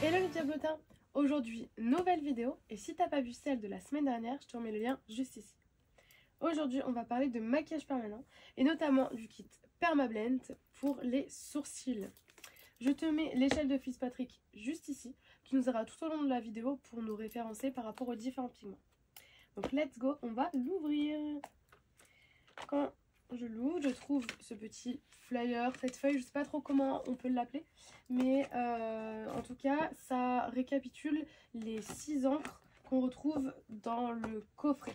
Hello les diablotins. Aujourd'hui, nouvelle vidéo, et si t'as pas vu celle de la semaine dernière, je te remets le lien juste ici. Aujourd'hui, on va parler de maquillage permanent, et notamment du kit Permablend pour les sourcils. Je te mets l'échelle de Fitzpatrick juste ici, qui nous aidera tout au long de la vidéo pour nous référencer par rapport aux différents pigments. Donc let's go, on va l'ouvrir. Quand je l'ouvre, je trouve ce petit flyer, cette feuille, je sais pas trop comment on peut l'appeler, mais en tout cas ça récapitule les 6 encres qu'on retrouve dans le coffret.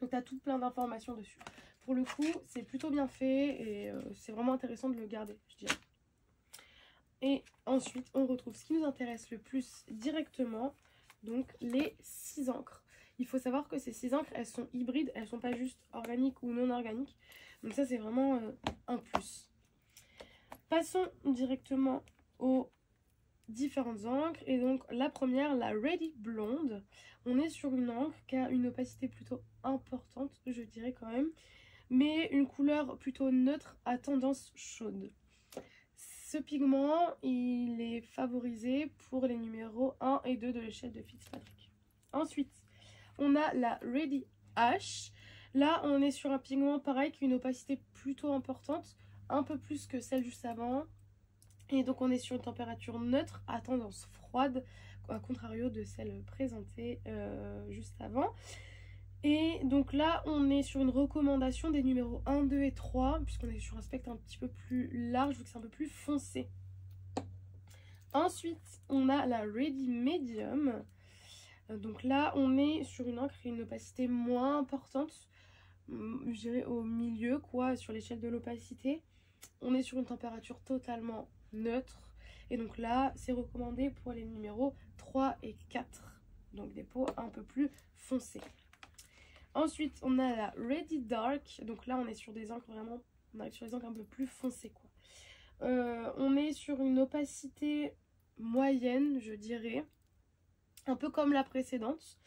Donc tu as tout plein d'informations dessus. Pour le coup c'est plutôt bien fait et c'est vraiment intéressant de le garder, je dirais. Et ensuite on retrouve ce qui nous intéresse le plus directement, donc les 6 encres. Il faut savoir que ces 6 encres, elles sont hybrides, elles sont pas juste organiques ou non organiques. Donc ça c'est vraiment un plus. Passons directement aux différentes encres. Et donc la première, la Ready Blonde. On est sur une encre qui a une opacité plutôt importante, je dirais quand même. Mais une couleur plutôt neutre à tendance chaude. Ce pigment, il est favorisé pour les numéros 1 et 2 de l'échelle de Fitzpatrick. Ensuite, on a la Ready Ash. Là, on est sur un pigment pareil qui a une opacité plutôt importante, un peu plus que celle juste avant. Et donc, on est sur une température neutre à tendance froide, à contrario de celle présentée juste avant. Et donc là, on est sur une recommandation des numéros 1, 2 et 3, puisqu'on est sur un spectre un petit peu plus large, vu que c'est un peu plus foncé. Ensuite, on a la Ready Medium. Donc là, on est sur une encre qui a une opacité moins importante, je dirais au milieu, quoi, sur l'échelle de l'opacité. On est sur une température totalement neutre. Et donc là, c'est recommandé pour les numéros 3 et 4. Donc des peaux un peu plus foncées. Ensuite, on a la Ready Dark. Donc là, on est sur des encres vraiment, on arrive sur des encres un peu plus foncées, quoi. On est sur une opacité moyenne, je dirais. Un peu comme la précédente.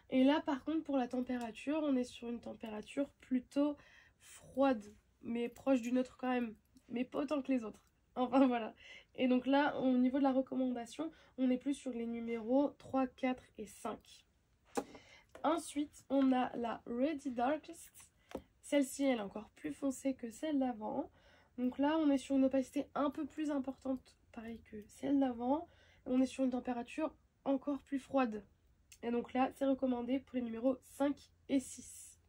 Et là par contre pour la température, on est sur une température plutôt froide, mais proche du neutre quand même, mais pas autant que les autres. Enfin voilà. Et donc là au niveau de la recommandation, on est plus sur les numéros 3, 4 et 5. Ensuite on a la Ready Darkest. Celle-ci elle est encore plus foncée que celle d'avant. Donc là on est sur une opacité un peu plus importante, pareil que celle d'avant. On est sur une température encore plus froide. Et donc là, c'est recommandé pour les numéros 5 et 6.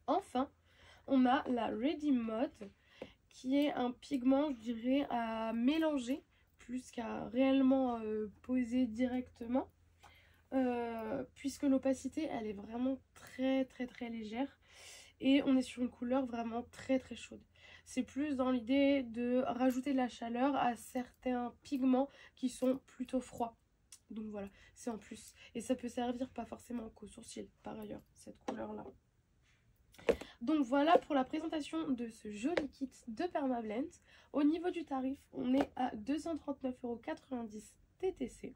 Enfin, on a la Ready Mode, qui est un pigment, je dirais, à mélanger, plus qu'à réellement poser directement. Puisque l'opacité, elle est vraiment très légère. Et on est sur une couleur vraiment très chaude. C'est plus dans l'idée de rajouter de la chaleur à certains pigments qui sont plutôt froids. Donc voilà, c'est en plus. Et ça peut servir pas forcément qu'aux sourcils, par ailleurs, cette couleur-là. Donc voilà pour la présentation de ce joli kit de Permablend. Au niveau du tarif, on est à 239,90 € TTC.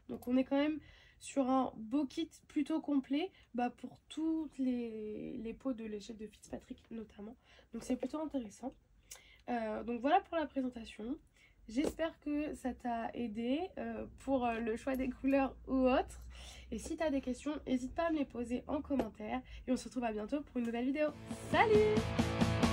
Donc on est quand même sur un beau kit plutôt complet pour toutes les peaux de l'échelle de Fitzpatrick notamment. Donc c'est plutôt intéressant. Donc voilà pour la présentation. J'espère que ça t'a aidé pour le choix des couleurs ou autres. Et si tu as des questions, n'hésite pas à me les poser en commentaire. Et on se retrouve à bientôt pour une nouvelle vidéo. Salut!